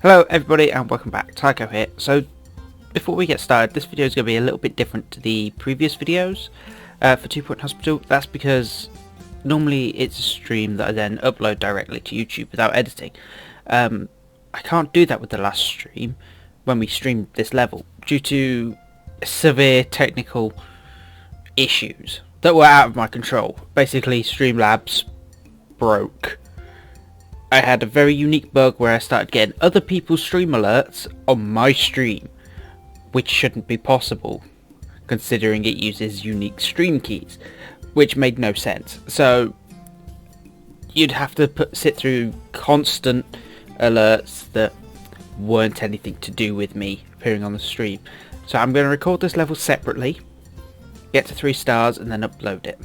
Hello everybody and welcome back, Tycho here. So before we get started, this video is going to be a little bit different to the previous videos for 2 Point Hospital. That's because normally it's a stream that I then upload directly to YouTube without editing. I can't do that with the last stream when we streamed this level due to severe technical issues that were out of my control. Basically Streamlabs broke. I had a very unique bug where I started getting other people's stream alerts on my stream, which shouldn't be possible considering it uses unique stream keys, which made no sense. So you'd have to sit through constant alerts that weren't anything to do with me appearing on the stream. So I'm going to record this level separately, get to 3 stars and then upload it.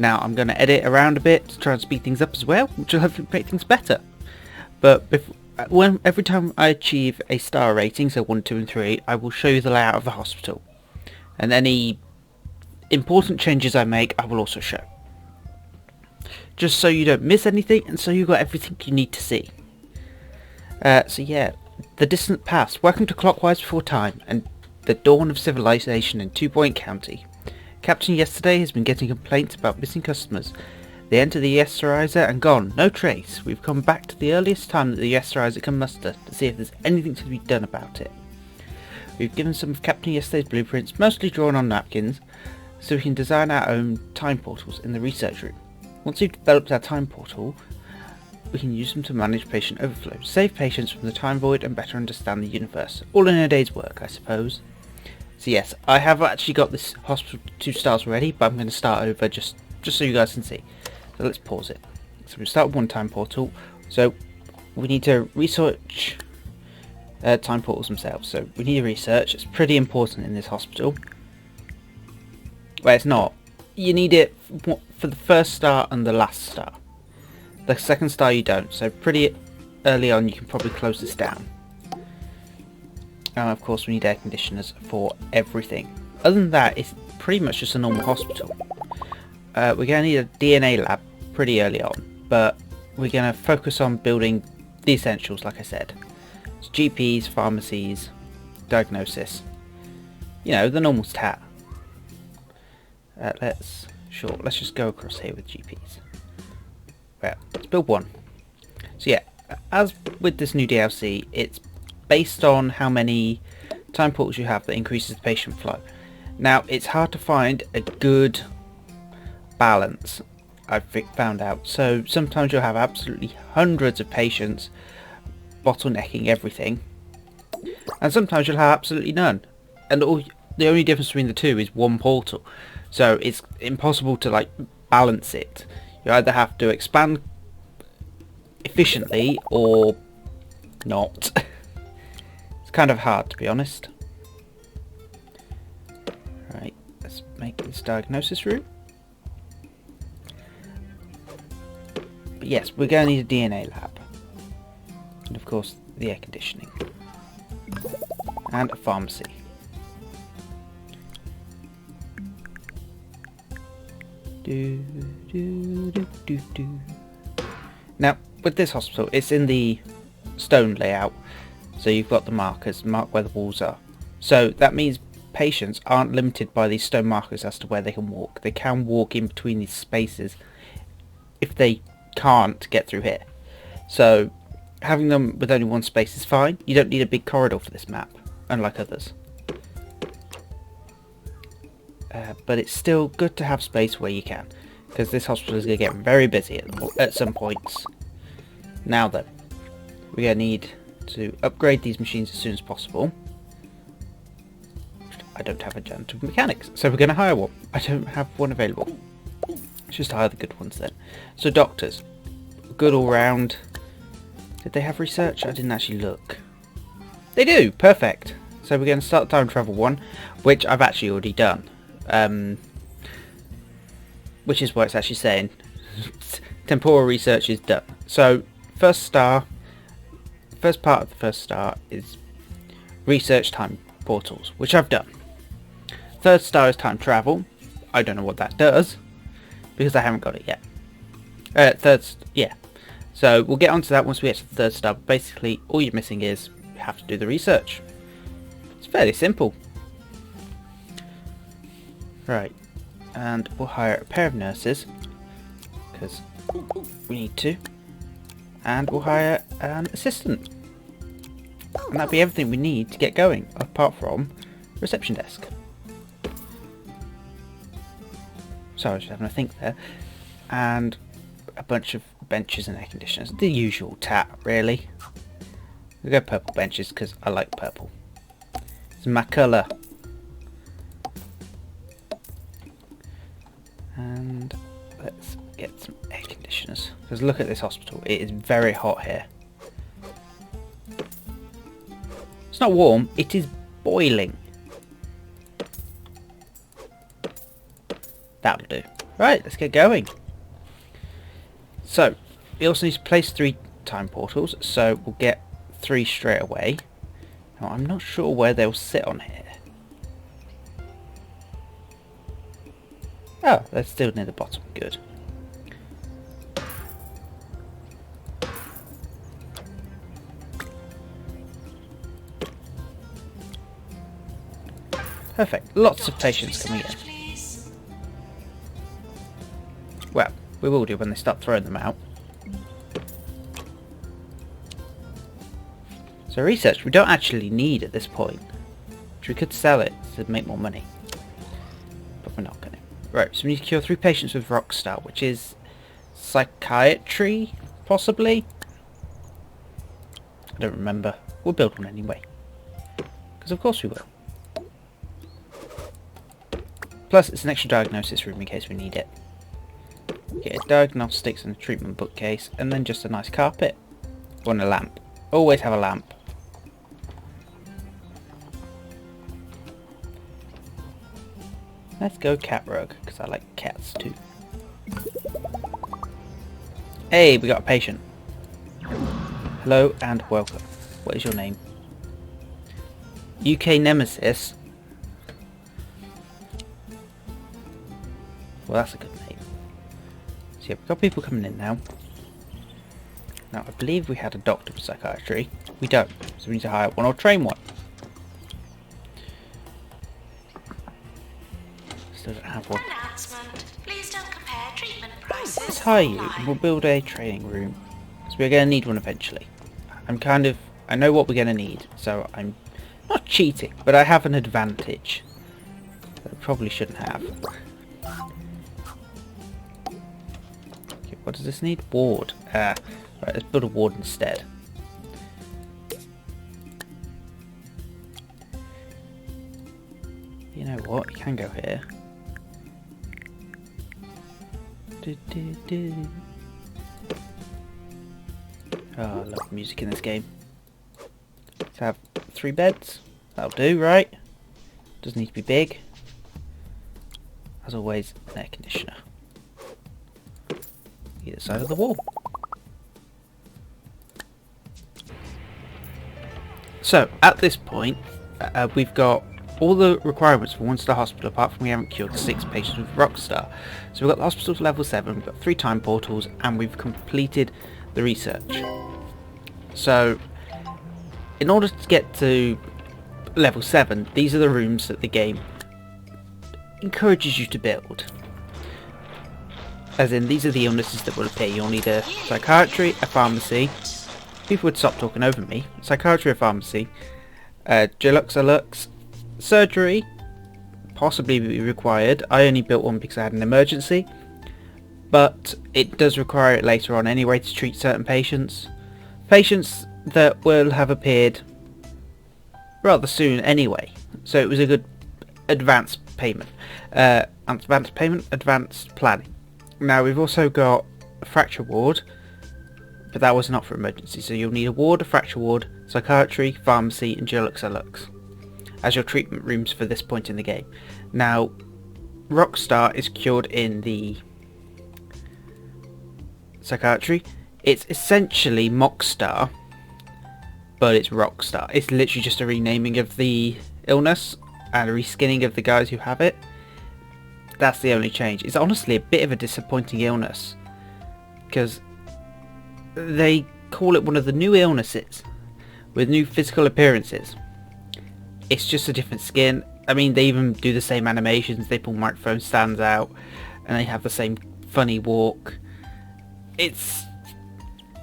Now I'm going to edit around a bit to try and speed things up as well, which will hopefully make things better. But every time I achieve a star rating, so 1, 2 and 3, I will show you the layout of the hospital. And any important changes I make, I will also show. Just so you don't miss anything and so you've got everything you need to see. So yeah, the distant past. Welcome to Clockwise-Before-Thyme and the dawn of civilization in 2 Point County. Captain yesterday has been getting complaints about missing customers. They entered the Yesterizer and gone, no trace. We've come back to the earliest time that the Yesterizer can muster to see if there's anything to be done about it. We've given some of Captain yesterday's blueprints, mostly drawn on napkins, so we can design our own time portals in the research room. Once we've developed our time portal, we can use them to manage patient overflow, save patients from the time void and better understand the universe. All in a day's work, I suppose. So yes, I have actually got this hospital 2 stars already, but I'm going to start over just so you guys can see. So let's pause it. So we start with 1 time portal. So we need to research time portals themselves. So we need to research. It's pretty important in this hospital. Well, it's not. You need it for the first star and the last star. The second star you don't. So pretty early on you can probably close this down. And of course we need air conditioners for everything. Other than that, it's pretty much just a normal hospital. We're going to need a DNA lab pretty early on, but we're going to focus on building the essentials like I said. It's GPs, pharmacies, diagnosis. You know, the normal stat. Let's just go across here with GPs. Well, let's build 1. So yeah, as with this new DLC, it's based on how many time portals you have that increases the patient flow. Now it's hard to find a good balance, I've found out. So sometimes you'll have absolutely hundreds of patients bottlenecking everything, and sometimes you'll have absolutely none, and the only difference between the two is 1 portal. So it's impossible to like balance it. You either have to expand efficiently or not. It's kind of hard, to be honest. Right, let's make this diagnosis room. But yes, we're going to need a DNA lab. And of course, the air conditioning. And a pharmacy. Now, with this hospital, it's in the stone layout. So you've got the markers, mark where the walls are. So that means patients aren't limited by these stone markers as to where they can walk. They can walk in between these spaces if they can't get through here. So having them with only 1 space is fine. You don't need a big corridor for this map, unlike others. But it's still good to have space where you can, because this hospital is going to get very busy at some points. Now then, we're going to need to upgrade these machines as soon as possible. I don't have a janitor mechanics, so we're going to hire one. I don't have one available. Let's just hire the good ones then. So doctors, good all round. Did they have research? I didn't actually look. They do, perfect. So we're going to start time travel 1, which I've actually already done. Which is what it's actually saying. Temporal research is done. So first part of the first star is research time portals, which I've done. 3rd star is time travel. I don't know what that does because I haven't got it yet. So we'll get onto that once we get to the 3rd star, but basically all you're missing is you have to do the research. It's fairly simple. Right, and we'll hire a pair of nurses, because we need to, and we'll hire an assistant. And that'll be everything we need to get going, apart from reception desk. Sorry, I was just having a think there. And a bunch of benches and air conditioners. The usual tat, really. We'll go purple benches because I like purple. It's my colour. And let's get some air conditioners. Because look at this hospital. It is very hot here. It's not warm, it is boiling. That'll do. Right, let's get going. So, we also need to place 3 time portals, so we'll get 3 straight away. Now, I'm not sure where they'll sit on here. Oh, they're still near the bottom. Good. Perfect. Lots of patients coming in. Well, we will do when they start throwing them out. So research we don't actually need at this point. Which we could sell it to make more money. But we're not going to. Right, so we need to cure 3 patients with Rockstar, which is psychiatry, possibly? I don't remember. We'll build one anyway. Because of course we will. Plus it's an extra diagnosis room in case we need it. Get a diagnostics and a treatment bookcase, and then just a nice carpet. Or a lamp. Always have a lamp. Let's go cat rug, because I like cats too. Hey, we got a patient. Hello and welcome. What is your name? UK Nemesis? Well, that's a good name. So yeah, we've got people coming in now. Now, I believe we had a doctor for psychiatry. We don't, so we need to hire one or train one. Still don't have one. Please don't compare treatment prices. Let's hire you and we'll build a training room. So we're going to need one eventually. I know what we're going to need, so I'm not cheating, but I have an advantage that I probably shouldn't have. Okay, what does this need? Ward. Right, let's build a ward instead. You know what? You can go here. Oh, I love music in this game. Let's have 3 beds. That'll do, right? Doesn't need to be big. As always, an air conditioner. Either side of the wall. So, at this point, we've got all the requirements for 1-star hospital, apart from we haven't cured 6 patients with Rockstar. So we've got the hospital to level 7, we've got 3 time portals, and we've completed the research. So, in order to get to level 7, these are the rooms that the game encourages you to build. As in, these are the illnesses that will appear. You'll need a psychiatry, a pharmacy. People would stop talking over me. Psychiatry, a pharmacy, Gelux, surgery, possibly be required. I only built one because I had an emergency, but it does require it later on anyway to treat certain patients. Patients that will have appeared rather soon anyway, so it was a good advanced payment. Advanced planning. Now we've also got a fracture ward, but that was not for emergency, so you'll need a ward, a fracture ward, psychiatry, pharmacy, and Gelux as your treatment rooms for this point in the game. Now, Rockstar is cured in the psychiatry. It's essentially Mockstar, but it's Rockstar. It's literally just a renaming of the illness and a reskinning of the guys who have it. That's the only change. It's honestly a bit of a disappointing illness, because they call it one of the new illnesses with new physical appearances. It's just a different skin. I mean, they even do the same animations. They pull microphone stands out and they have the same funny walk. It's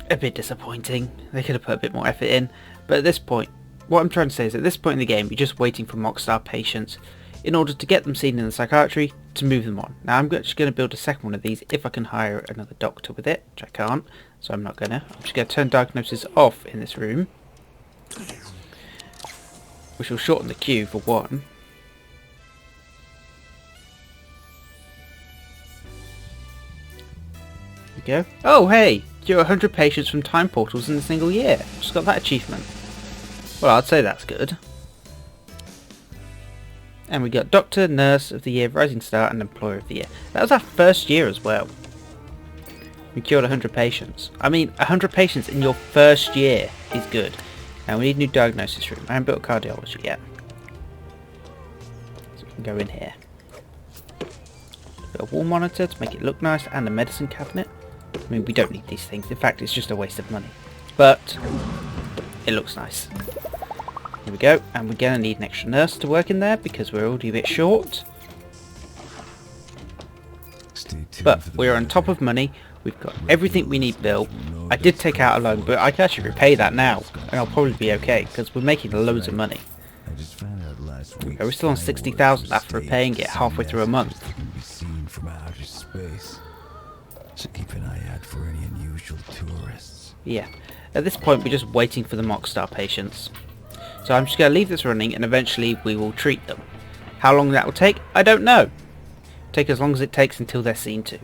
a bit disappointing. They could have put a bit more effort in. But at this point, what I'm trying to say is at this point in the game, you're just waiting for Mockstar patients in order to get them seen in the psychiatry to move them on. Now I'm just going to build a second one of these if I can hire another doctor with it, which I can't, so I'm not going to. I'm just going to turn diagnosis off in this room, which will shorten the queue for one. There we go. Oh hey! Cure 100 patients from time portals in a single year. Just got that achievement. Well, I'd say that's good. And we got Doctor, Nurse of the Year, Rising Star and Employer of the Year. That was our first year as well. We cured 100 patients. I mean, 100 patients in your first year is good. Now we need a new diagnosis room. I haven't built cardiology yet. So we can go in here. Got a wall monitor to make it look nice and a medicine cabinet. I mean, we don't need these things. In fact, it's just a waste of money. But it looks nice. Here we go, and we're going to need an extra nurse to work in there because we're already a bit short. But we're on top of money. We've got everything we need built. I did take out a loan, but I can actually repay that now, and I'll probably be okay because we're making loads of money. We're still on 60,000 after repaying it halfway through a month. So keep an eye out for any unusual tourists. Yeah, at this point we're just waiting for the Mockstar patients. So I'm just going to leave this running and eventually we will treat them. How long that will take, I don't know. Take as long as it takes until they're seen to.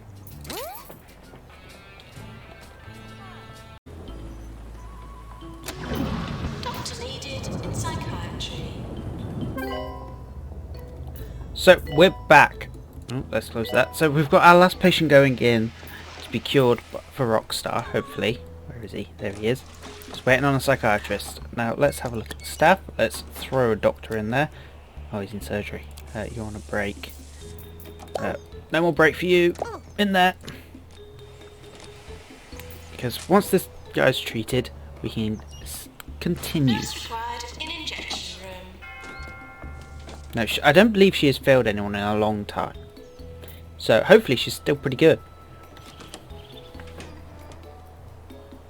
Doctor needed in psychiatry. So we're back. Oh, let's close that. So we've got our last patient going in to be cured for Rockstar, hopefully. Where is he? There he is. Just waiting on a psychiatrist. Now let's have a look at the staff. Let's throw a doctor in there. Oh, he's in surgery. You're on a break. No more break for you. In there. Because once this guy's treated, we can continue. Nurse required in injection room. No, I don't believe she has failed anyone in a long time. So hopefully she's still pretty good.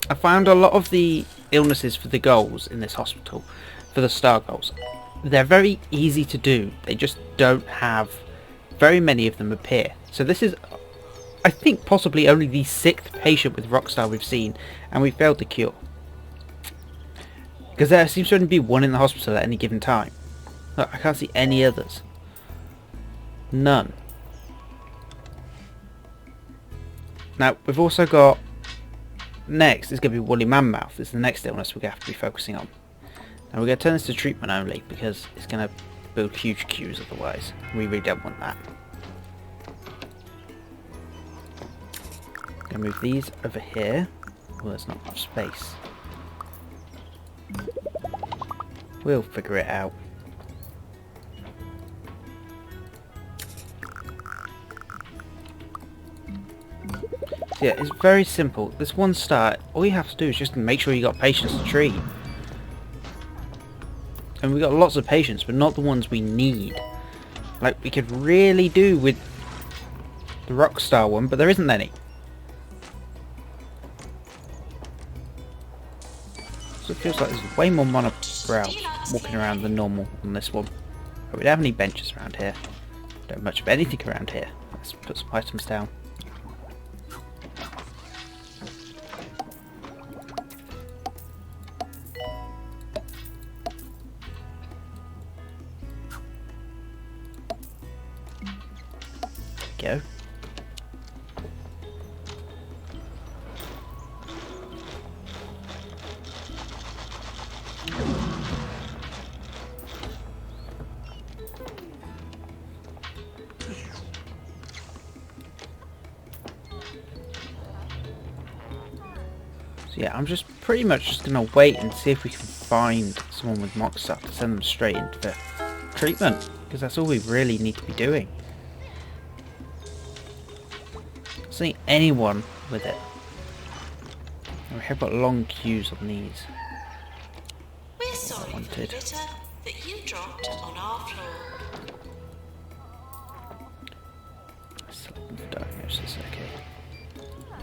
I found a lot of the illnesses for the goals in this hospital, for the star goals, they're very easy to do. They just don't have very many of them appear. So this is, I think, possibly only the 6th patient with Rockstar we've seen, and we failed to cure. Because there seems to only be one in the hospital at any given time. Look, I can't see any others. None. Now, we've also got... Next is going to be woolly mammoth. This is the next illness we're going to have to be focusing on. Now we're going to turn this to treatment only because it's going to build huge queues otherwise. We really don't want that. Going to move these over here. Well, there's not enough space. We'll figure it out. Yeah, it's very simple. This one star, all you have to do is just make sure you got patients to treat. And we've got lots of patients, but not the ones we need. Like we could really do with the Rockstar one, but there isn't any. So it feels like there's way more monorail walking around than normal on this one. But we don't have any benches around here. Don't much of anything around here. Let's put some items down. Go. So yeah, I'm just pretty much just gonna wait and see if we can find someone with Mockstar to send them straight into treatment, because that's all we really need to be doing. Seeing anyone with it. We have got long queues on these. We're sorry for the Wanted. litter that you dropped on our floor. Selecting for diagnosis, okay.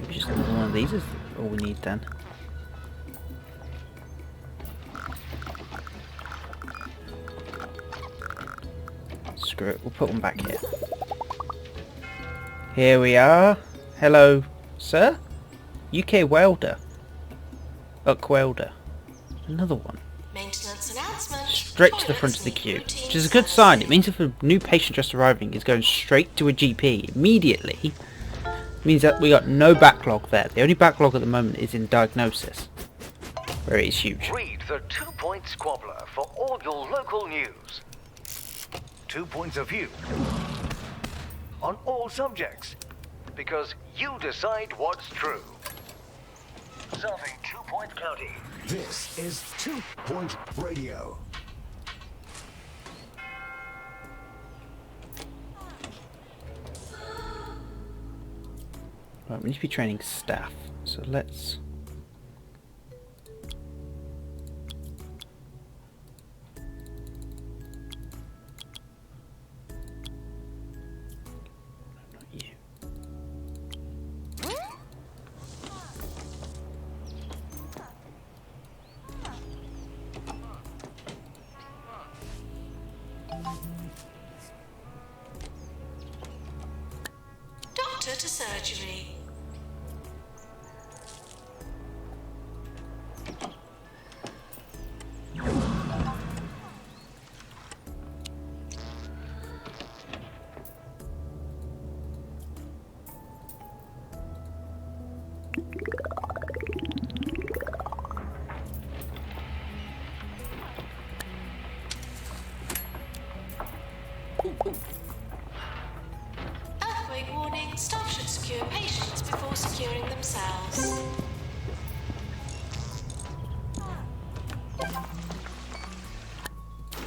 Maybe just another one of these is all we need then. Screw it, we'll put one back here. Here we are. Hello, sir? UK welder. Uck welder. Another one. Maintenance announcement. Straight to the front of the Toilets queue. need routine Which is a good sign. It servicing. means if a new patient just arriving is going straight to a GP immediately, it means that we got no backlog there. The only backlog at the moment is in diagnosis, where it is huge. Read the 2-point squabbler for all your local news. 2 points of view on all subjects, because you decide what's true. Serving 2-point County. This is 2 Point Radio. Right, we need to be training staff, so let's... Not you. Doctor to surgery. Earthquake warning. Staff should secure patients before securing themselves.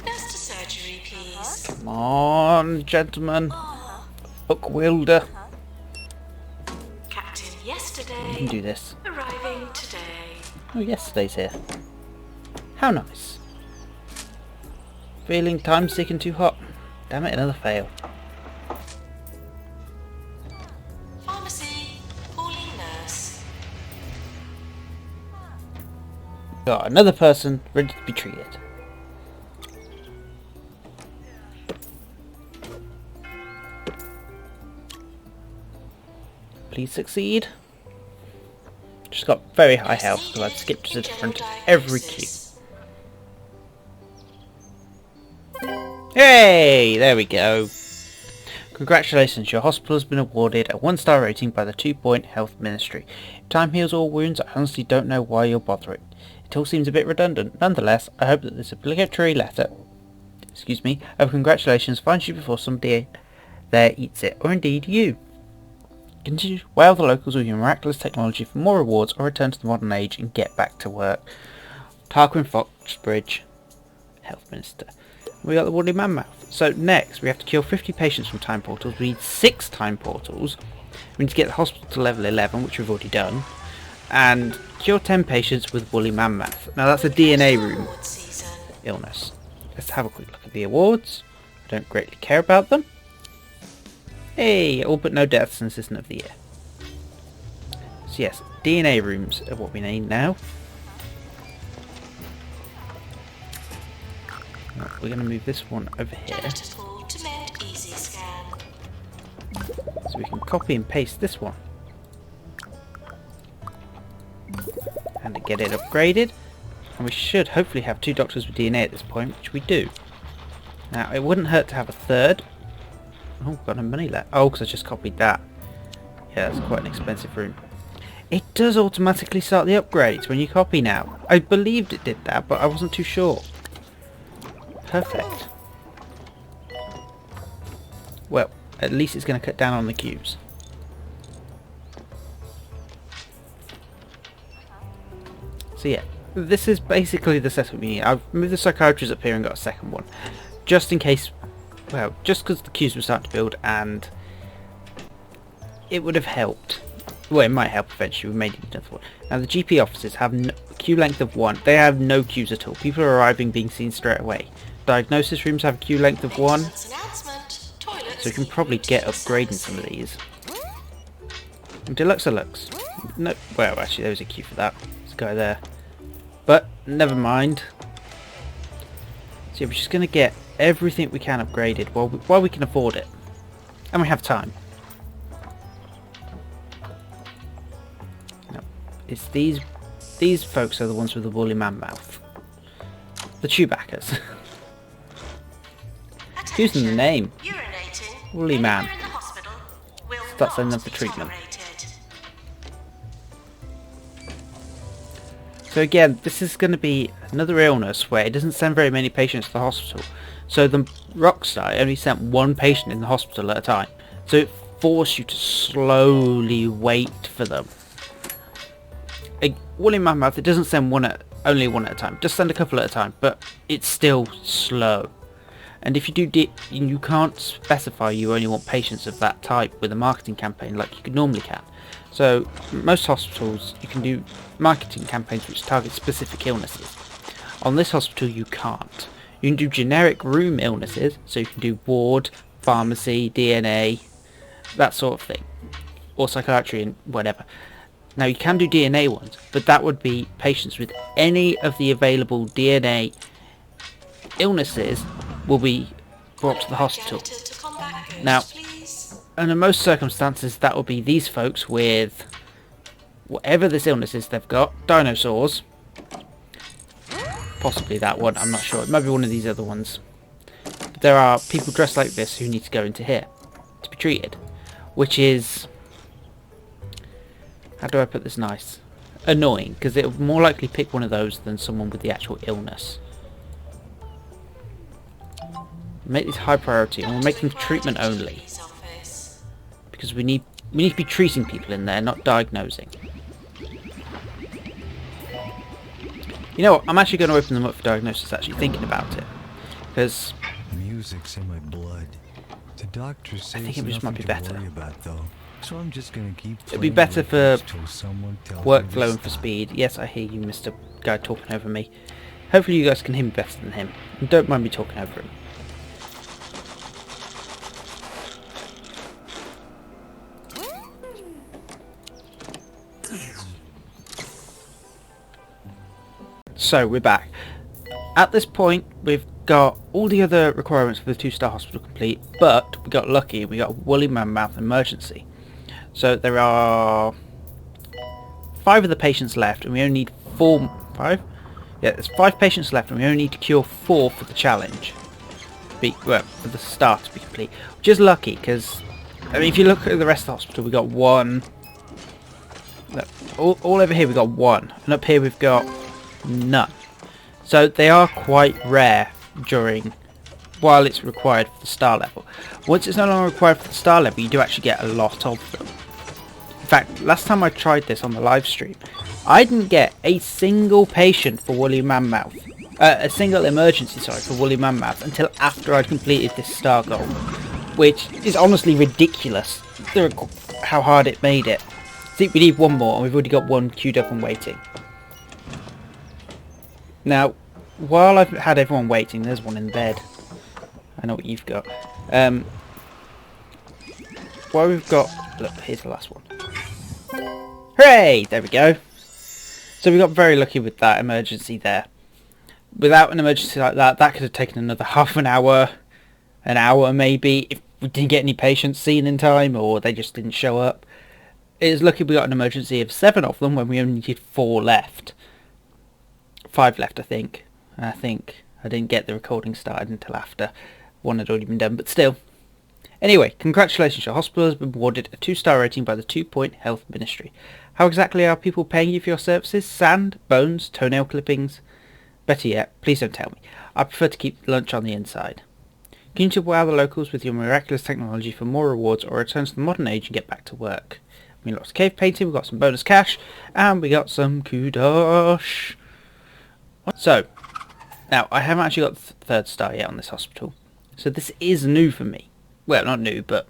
Nurse to surgery, please. Come on, gentlemen. Uck welder. Captain We can yesterday. do this. Arriving today. Oh, yesterday's here. How nice. Feeling time sick and too hot. Damn it, another fail. Pharmacy. Calling nurse. Got another person ready to be treated. Please succeed. Just got very high health because I've skipped to the front of every queue. Hey, there we go. Congratulations, your hospital has been awarded a 1-star rating by the 2 Point Health Ministry. If time heals all wounds, I honestly don't know why you're bothering. It all seems a bit redundant. Nonetheless, I hope that this obligatory letter, of congratulations finds you before somebody there eats it, or indeed you. Continue to wow the locals with your miraculous technology for more rewards, or return to the modern age and get back to work. Tarquin Foxbridge, Health Minister. We got the woolly mammoth. So next, we have to kill 50 patients from time portals. We need 6 time portals. We need to get the hospital to level 11, which we've already done. And cure 10 patients with woolly mammoth. Now that's a DNA room Award season. illness. Let's have a quick look at the awards. I don't greatly care about them. Hey, all but no deaths and assistant of the year. So yes, DNA rooms are what we need now. Right, we're going to move this one over here, Janitor pool to mend easy scan. so we can copy and paste this one. And to get it upgraded. And we should hopefully have 2 doctors with DNA at this point, which we do. Now, it wouldn't hurt to have a third. Oh, got no money left. Oh, because I just copied that. Yeah, that's quite an expensive room. It does automatically start the upgrades when you copy now. I believed it did that, but I wasn't too sure. Perfect. Well, at least it's going to cut down on the queues. So yeah, this is basically the setup we need. I've moved the psychiatrist up here and got a second one. Just in case, well, just because the queues were starting to build, and it would have helped Well, it might help eventually. We may need another one. Now the GP offices have queue length of 1. They have no queues at all. People are arriving, being seen straight away. Diagnosis rooms have a queue length of 1. So you can probably get upgrading some of these. Deluxe. No, well, actually, there was a queue for that. There's a guy there. But never mind. So yeah, we're just going to get everything we can upgraded while we can afford it, and we have time. No, it's these folks are the ones with the woolly man mouth, the Chewbaccas. Using the name, woolly man. Start sending them for treatment. So again, this is going to be another illness where it doesn't send very many patients to the hospital. So the Rockstar only sent 1 patient in the hospital at a time. So it forced you to slowly wait for them. A woolly mammoth, it doesn't send only one at a time. Just send a couple at a time, but it's still slow. And if you do, you can't specify you only want patients of that type with a marketing campaign like you normally can. So most hospitals, you can do marketing campaigns which target specific illnesses. On this hospital you can't. You can do generic room illnesses, so you can do ward, pharmacy, DNA, that sort of thing. Or psychiatry and whatever. Now you can do DNA ones, but that would be patients with any of the available DNA illnesses will be brought to the hospital. Now, under most circumstances that will be these folks with whatever this illness is they've got. Dinosaurs. Possibly that one, I'm not sure. It might be one of these other ones. But there are people dressed like this who need to go into here to be treated. Which is... how do I put this nice? Annoying, because it will more likely pick one of those than someone with the actual illness. Make these high priority, and we'll make them treatment only. Because we need to be treating people in there, not diagnosing. You know what? I'm actually going to open them up for diagnosis, actually thinking about it. Because music's in my blood. The doctor says I think it just might be better. So I'm just going to keep it'd be better for workflow me and for speed. Yes, I hear you, Mr. Guy, talking over me. Hopefully you guys can hear me better than him. And don't mind me talking over him. So we're back. At this point we've got all the other requirements for the 2-star hospital complete, but we got lucky and we got woolly mammoth emergency. So there are 5 of the patients left and we only need 5? Yeah, there's 5 patients left and we only need to cure 4 for the challenge. Well, for the star to be complete. Which is lucky because, I mean, if you look at the rest of the hospital, we got 1. Look, all over here we got 1, and up here we've got none. So they are quite rare while it's required for the star level. Once it's no longer required for the star level, you do actually get a lot of them. In fact, last time I tried this on the live stream, I didn't get a single patient for woolly mammoth, a single emergency, for woolly mammoth until after I'd completed this star goal, which is honestly ridiculous. How hard it made it. I think we need 1 more, and we've already got 1 queued up and waiting. Now, while I've had everyone waiting, there's one in bed. I know what you've got. While we've got... look, here's the last one. Hooray! There we go. So we got very lucky with that emergency there. Without an emergency like that, that could have taken another half an hour maybe, if we didn't get any patients seen in time, or they just didn't show up. It is lucky we got an emergency of 7 of them when we only needed 4 left. 5 left, I think. I think I didn't get the recording started until after 1 had already been done, but still. Anyway, congratulations, your hospital has been awarded a 2-star rating by the 2-Point Health Ministry. How exactly are people paying you for your services? Sand, bones, toenail clippings? Better yet, please don't tell me. I prefer to keep lunch on the inside. Continue to wow the locals with your miraculous technology for more rewards, or return to the modern age and get back to work. We got lots of cave painting, we got some bonus cash, and we got some kudosh. So, now I haven't actually got the 3rd star yet on this hospital, so this is new for me. Well, not new, but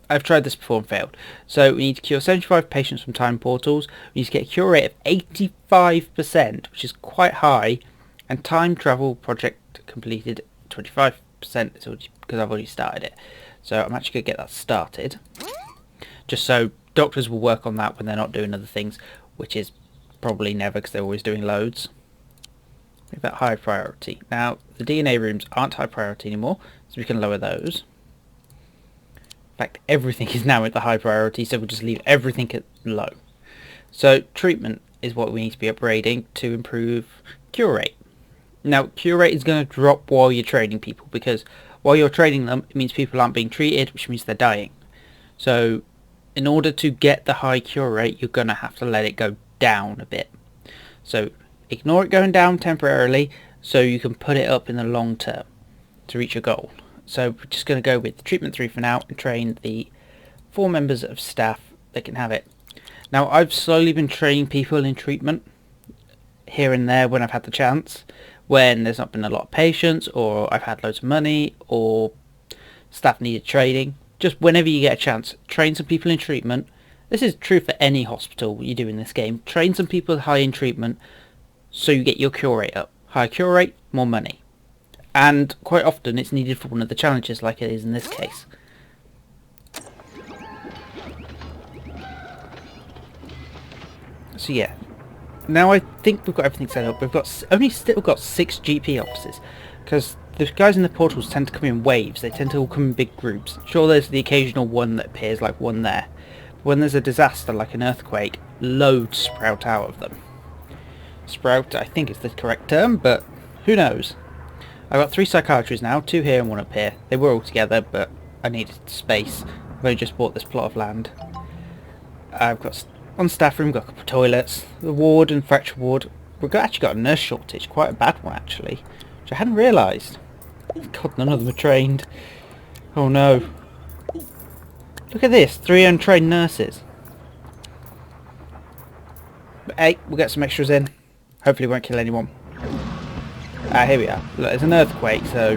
I've tried this before and failed. So we need to cure 75 patients from time portals. We need to get a cure rate of 85%, which is quite high, and time travel project completed 25%, because I've already started it. So I'm actually going to get that started, just so doctors will work on that when they're not doing other things, which is probably never, because they're always doing loads. Make that high priority. Now the DNA rooms aren't high priority anymore, so we can lower those. In fact, everything is now at the high priority, so we'll just leave everything at low. So treatment is what we need to be upgrading to improve cure rate. Now cure rate is going to drop while you're training people, because while you're training them, it means people aren't being treated, which means they're dying. So in order to get the high cure rate, you're going to have to let it go down a bit. So ignore it going down temporarily, so you can put it up in the long term to reach your goal. So we're just going to go with treatment 3 for now and train the 4 members of staff that can have it. Now I've slowly been training people in treatment here and there when I've had the chance, when there's not been a lot of patients, or I've had loads of money, or staff needed training. Just whenever you get a chance, train some people in treatment. This is true for any hospital you do in this game. Train some people high in treatment so you get your cure rate up. Higher cure rate, more money. And quite often it's needed for one of the challenges, like it is in this case. So yeah, now I think we've got everything set up. We've got still got 6 GP offices, because the guys in the portals tend to come in waves. They tend to all come in big groups. Sure, there's the occasional one that appears, like one there. But when there's a disaster like an earthquake, loads sprout out of them. Sprout, I think is the correct term, but who knows. I've got 3 psychiatrists now, 2 here and 1 up here. They were all together, but I needed space. I've only just bought this plot of land. I've got one staff room, got a couple of toilets, the ward and fracture ward. We've actually got a nurse shortage, quite a bad one actually, which I hadn't realised. God, none of them are trained. Oh no. Look at this, 3 untrained nurses. But hey, we'll get some extras in. Hopefully it won't kill anyone. Ah, here we are. Look, there's an earthquake, so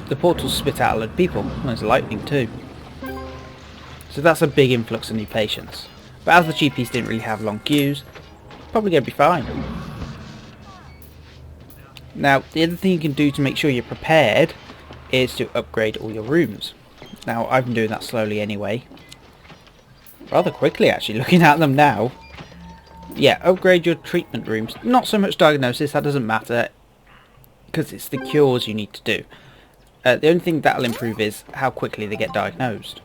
the portals spit out a lot of people. And there's lightning too. So that's a big influx of new patients. But as the GPs didn't really have long queues, probably going to be fine. Now, the other thing you can do to make sure you're prepared is to upgrade all your rooms. Now, I've been doing that slowly anyway. Rather quickly actually, looking at them now. Yeah, upgrade your treatment rooms. Not so much diagnosis, that doesn't matter, because it's the cures you need to do. The only thing that'll improve is how quickly they get diagnosed.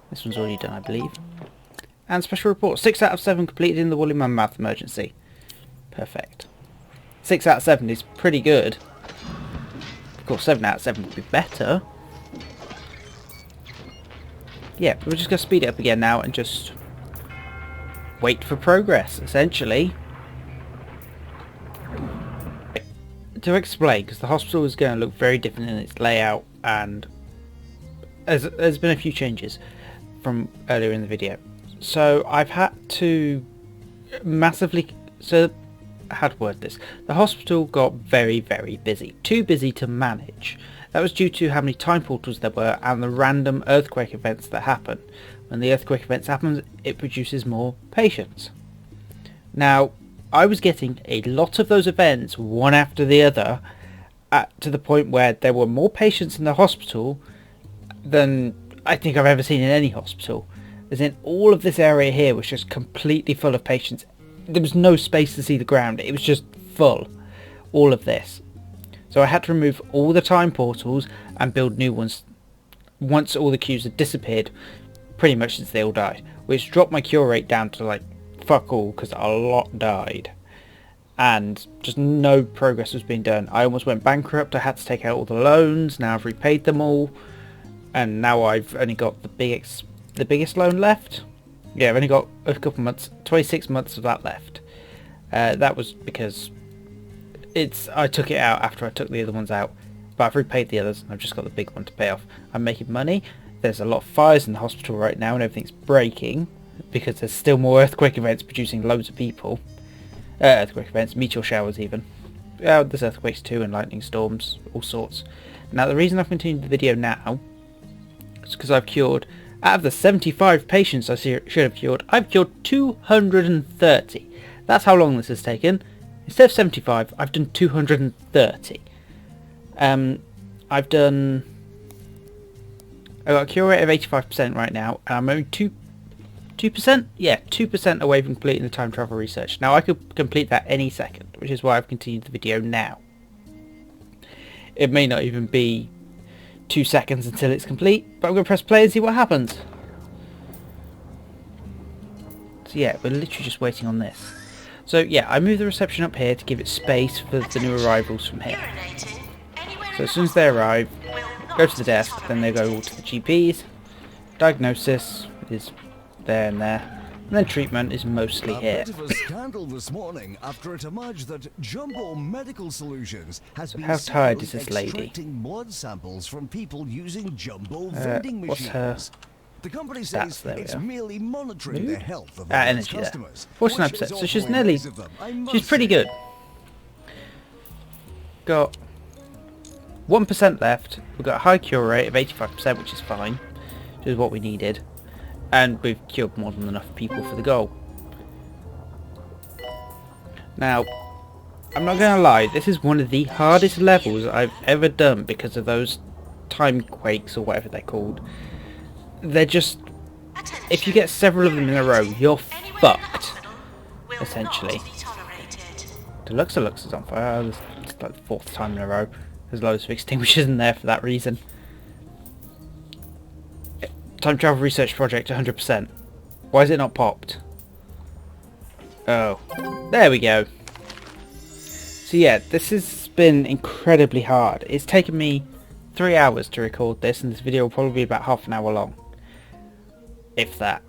This one's already done, I believe. And special report, 6 out of 7 completed in the woolly mammoth emergency. Perfect. 6 out of 7 is pretty good. Of course, 7 out of 7 would be better. Yeah, we're just going to speed it up again now and just wait for progress, essentially. To explain, because the hospital is going to look very different in its layout, and there's been a few changes from earlier in the video. So I've had to massively... So, how to word this? The hospital got very, very busy. Too busy to manage. That was due to how many time portals there were and the random earthquake events that happen. When the earthquake events happen, it produces more patients. Now, I was getting a lot of those events, one after the other, to the point where there were more patients in the hospital than I think I've ever seen in any hospital. As in, all of this area here was just completely full of patients. There was no space to see the ground. It was just full. All of this. So I had to remove all the time portals and build new ones once all the queues had disappeared, pretty much since they all died. Which dropped my cure rate down to like fuck all, because a lot died. And just no progress was being done. I almost went bankrupt. I had to take out all the loans. Now I've repaid them all. And now I've only got the biggest loan left. Yeah, I've only got a couple months, 26 months of that left. That was because I took it out after I took the other ones out, but I've repaid the others and I've just got the big one to pay off. I'm making money. There's a lot of fires in the hospital right now and everything's breaking because there's still more earthquake events producing loads of people. Earthquake events, meteor showers even. There's earthquakes too and lightning storms, all sorts. Now the reason I've continued the video now is because I've cured, out of the 75 patients I should have cured, I've cured 230. That's how long this has taken. Instead of 75, I've done 230. I've got a cure rate of 85% right now, and I'm only 2%? Yeah, 2% away from completing the time travel research. Now I could complete that any second, which is why I've continued the video now. It may not even be 2 seconds until it's complete, but I'm going to press play and see what happens. So yeah, we're literally just waiting on this. So yeah, I moved the reception up here to give it space for the new arrivals from here. So as soon as they arrive, go to the desk, then they go to the GPs. Diagnosis is there and there, and then treatment is mostly here. A bit of a scandal this morning after it emerged that Jumbo Medical Solutions has been how tired is this lady? extracting blood samples from people using Jumbo vending what's machines. her The company says there we it's are. merely monitoring the health of its energy there. customers. 49%, so she's nearly, she's pretty good. Got 1% left. We've got a high cure rate of 85%, which is fine, which is what we needed, and we've cured more than enough people for the goal. Now, I'm not going to lie, this is one of the hardest levels I've ever done because of those time quakes or whatever they're called. They're just, if you get several of them in a row, you're fucked, essentially. Deluxe is on fire. It's like the 4th time in a row. There's loads of extinguishers in there for that reason. Time travel research project 100%. Why is it not popped? Oh, there we go. So yeah, this has been incredibly hard. It's taken me 3 hours to record this, and this video will probably be about half an hour long, if that.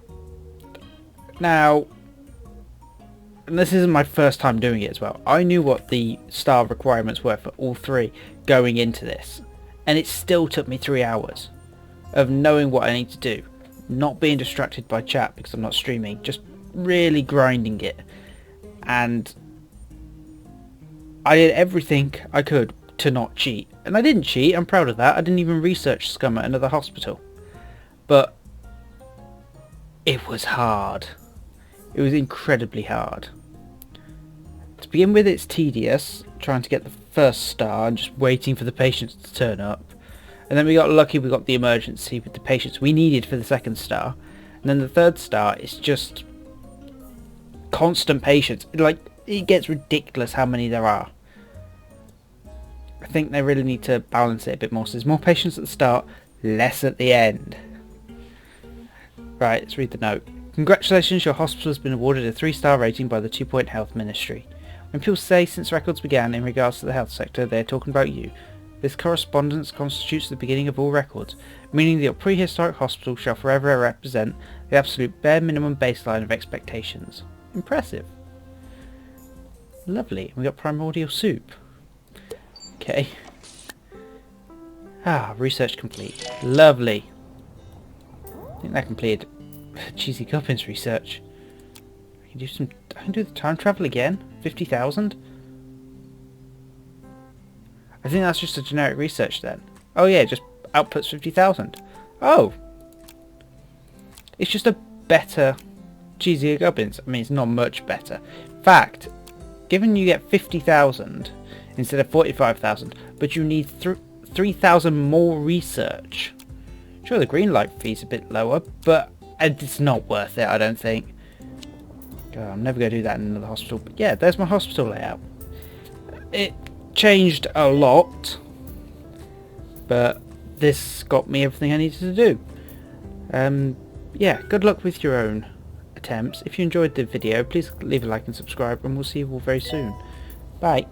Now, and this isn't my first time doing it as well. I knew what the star requirements were for all 3 going into this, and it still took me 3 hours of knowing what I need to do, not being distracted by chat because I'm not streaming, just really grinding it. And I did everything I could to not cheat, and I didn't cheat. I'm proud of that. I didn't even research scum at another hospital, but it was hard. It was incredibly hard. To begin with, it's tedious trying to get the first star and just waiting for the patients to turn up. And then we got lucky, we got the emergency with the patients we needed for the 2nd star. And then the 3rd star is just constant patients. Like, it gets ridiculous how many there are. I think they really need to balance it a bit more. So there's more patients at the start, less at the end. Right, let's read the note. Congratulations, your hospital has been awarded a 3-star rating by the 2 Point Health Ministry. When people say since records began in regards to the health sector, they are talking about you. This correspondence constitutes the beginning of all records, meaning that your prehistoric hospital shall forever represent the absolute bare minimum baseline of expectations. Impressive. Lovely. We got primordial soup. Okay. Ah, research complete. Lovely. I think that completed Cheesy Gubbins research. I can do the time travel again? 50,000? I think that's just a generic research then. Oh yeah, just outputs 50,000. Oh! It's just a better Cheesy Gubbins. I mean, it's not much better. In fact, given you get 50,000 instead of 45,000, but you need 3,000 more research. Sure, the green light fee's a bit lower, but it's not worth it, I don't think. God, I'm never going to do that in another hospital. But yeah, there's my hospital layout. It changed a lot, but this got me everything I needed to do. Yeah, good luck with your own attempts. If you enjoyed the video, please leave a like and subscribe, and we'll see you all very soon. Bye.